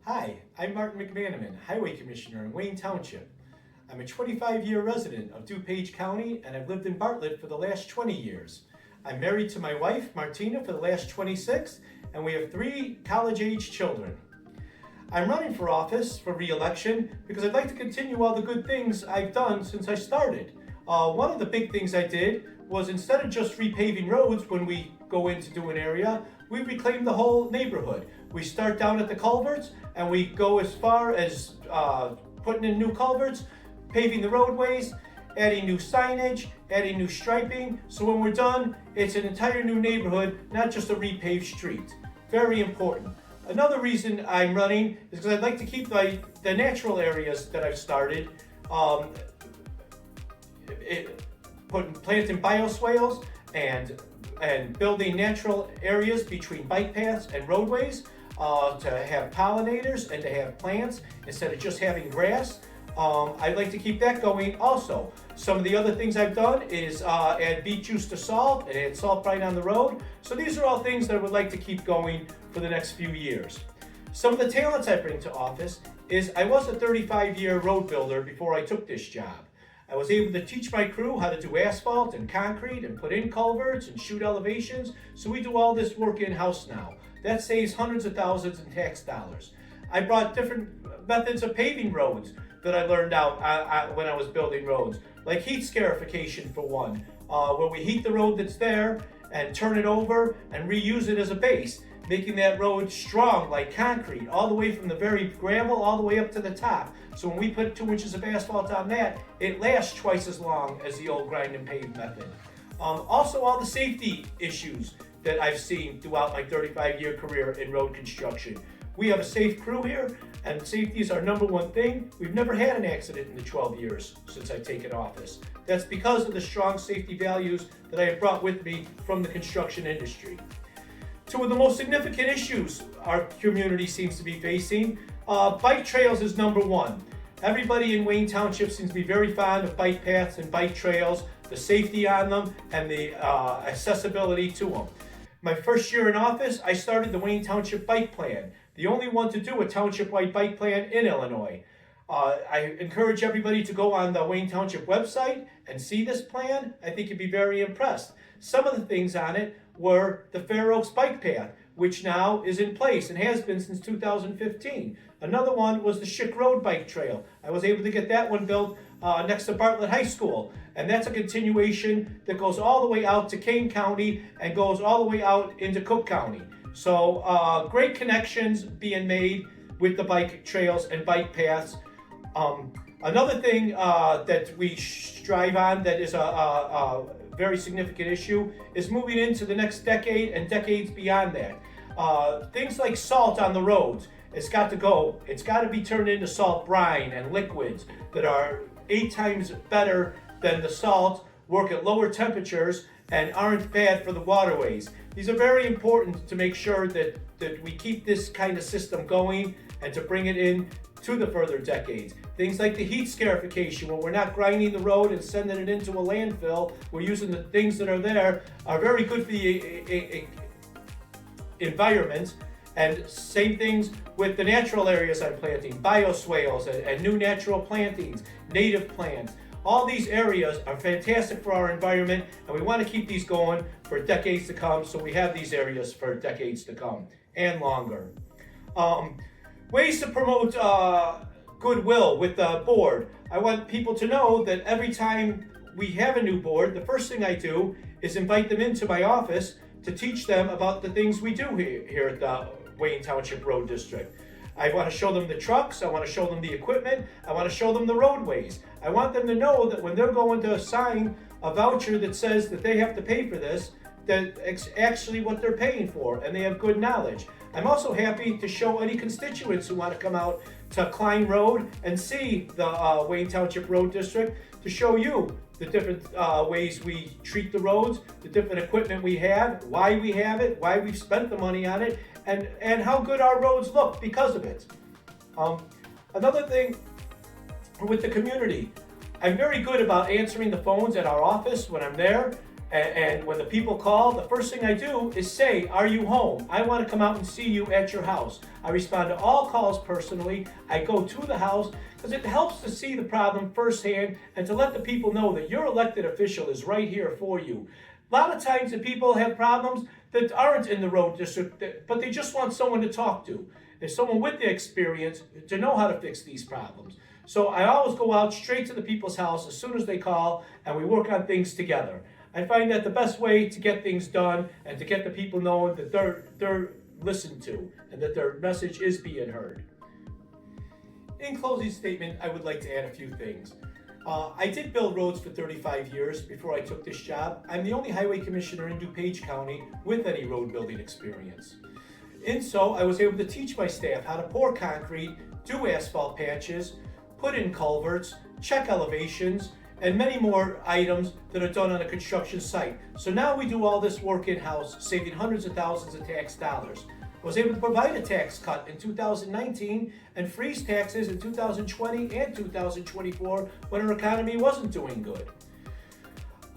Hi, I'm Martin McManamon, Highway Commissioner in Wayne Township. I'm a 25-year resident of DuPage County and I've lived in Bartlett for the last 20 years. I'm married to my wife, Martina, for the last 26, and we have 3 college-age children. I'm running for office for re-election because I'd like to continue all the good things I've done since I started. One of the big things I did was instead of just repaving roads when we go in to do an area, we reclaim the whole neighborhood. We start down at the culverts and we go as far as putting in new culverts, paving the roadways, adding new signage, adding new striping. So when we're done, it's an entire new neighborhood, not just a repaved street. Very important. Another reason I'm running is because I'd like to keep the natural areas that I've started, planting bioswales and building natural areas between bike paths and roadways to have pollinators and to have plants instead of just having grass. I'd like to keep that going also. Some of the other things I've done is add beet juice to salt and add salt right on the road. So these are all things that I would like to keep going for the next few years. Some of the talents I bring to office is I was a 35-year road builder before I took this job. I was able to teach my crew how to do asphalt and concrete and put in culverts and shoot elevations. So we do all this work in-house now. That saves hundreds of thousands in tax dollars. I brought different methods of paving roads that I learned out when I was building roads, like heat scarification for one, where we heat the road that's there and turn it over and reuse it as a base, making that road strong like concrete, all the way from the very gravel all the way up to the top. So when we put 2 inches of asphalt on that, it lasts twice as long as the old grind and pave method. Also all the safety issues that I've seen throughout my 35-year career in road construction. We have a safe crew here, and safety is our number one thing. We've never had an accident in the 12 years since I've taken office. That's because of the strong safety values that I have brought with me from the construction industry. 2 of the most significant issues our community seems to be facing, bike trails is number 1. Everybody in Wayne Township seems to be very fond of bike paths and bike trails, the safety on them, and the accessibility to them. My first year in office, I started the Wayne Township Bike Plan, the only one to do a township-wide bike plan in Illinois. I encourage everybody to go on the Wayne Township website and see this plan. I think you'd be very impressed. Some of the things on it were the Fair Oaks Bike Path, which now is in place and has been since 2015. Another one was the Schick Road Bike Trail. I was able to get that one built next to Bartlett High School. And that's a continuation that goes all the way out to Kane County and goes all the way out into Cook County. So great connections being made with the bike trails and bike paths. Another thing that we strive on that is a very significant issue is moving into the next decade and decades beyond that. Things like salt on the roads, it's got to go. It's got to be turned into salt brine and liquids that are 8 times better than the salt, work at lower temperatures, and aren't bad for the waterways. These are very important to make sure that we keep this kind of system going and to bring it in to the further decades. Things like the heat scarification, where we're not grinding the road and sending it into a landfill. We're using the things that are there, are very good for the environment. And same things with the natural areas I'm planting, bioswales and new natural plantings, native plants. All these areas are fantastic for our environment, and we want to keep these going for decades to come, so we have these areas for decades to come and longer. Ways to promote goodwill with the board. I want people to know that every time we have a new board, the first thing I do is invite them into my office to teach them about the things we do here at the Wayne Township Road District. I want to show them the trucks, I want to show them the equipment, I want to show them the roadways. I want them to know that when they're going to sign a voucher that says that they have to pay for this, that it's actually what they're paying for, and they have good knowledge. I'm also happy to show any constituents who want to come out to Klein Road and see the Wayne Township Road District, to show you the different ways we treat the roads, the different equipment we have, why we have it, why we've spent the money on it, and how good our roads look because of it. Another thing with the community, I'm very good about answering the phones at our office when I'm there. And when the people call, the first thing I do is say, are you home? I want to come out and see you at your house. I respond to all calls personally. I go to the house because it helps to see the problem firsthand and to let the people know that your elected official is right here for you. A lot of times the people have problems that aren't in the road district, but they just want someone to talk to. There's someone with the experience to know how to fix these problems. So I always go out straight to the people's house as soon as they call, and we work on things together. I find that the best way to get things done and to get the people knowing that they're listened to and that their message is being heard. In closing statement, I would like to add a few things. I did build roads for 35 years before I took this job. I'm the only highway commissioner in DuPage County with any road building experience. And so I was able to teach my staff how to pour concrete, do asphalt patches, put in culverts, check elevations, and many more items that are done on a construction site. So now we do all this work in-house, saving hundreds of thousands of tax dollars. I was able to provide a tax cut in 2019 and freeze taxes in 2020 and 2024 when our economy wasn't doing good.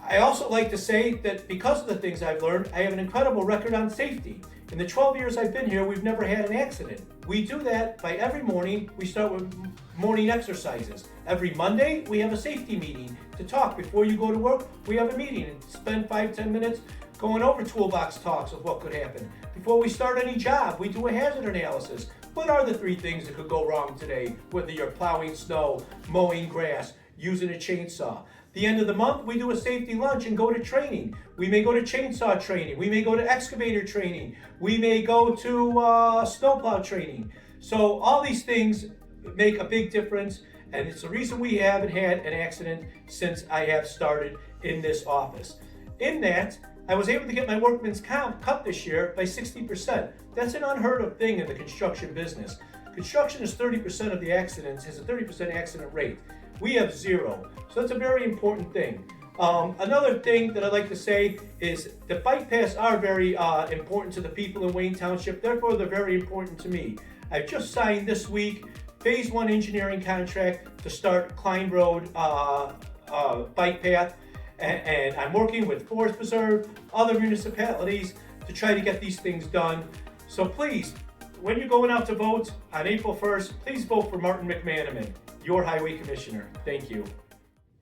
I also like to say that because of the things I've learned, I have an incredible record on safety. In the 12 years I've been here, we've never had an accident. We do that by every morning. We start with morning exercises. Every Monday, we have a safety meeting to talk. Before you go to work, we have a meeting and spend 5-10 minutes going over toolbox talks of what could happen. Before we start any job, we do a hazard analysis. What are the 3 things that could go wrong today? Whether you're plowing snow, mowing grass, using a chainsaw. The end of the month, we do a safety lunch and go to training. We may go to chainsaw training. We may go to excavator training. We may go to snowplow training. So all these things make a big difference, and it's the reason we haven't had an accident since I have started in this office. In that, I was able to get my workman's comp cut this year by 60%. That's an unheard of thing in the construction business. Construction is 30% of the accidents, has a 30% accident rate. We have 0. So that's a very important thing. Another thing that I'd like to say is the bike paths are very important to the people in Wayne Township. Therefore, they're very important to me. I've just signed this week Phase 1 engineering contract to start Klein Road bike path. And I'm working with Forest Preserve, other municipalities to try to get these things done. So please, when you're going out to vote on April 1st, please vote for Martin McManamon, your highway commissioner. Thank you.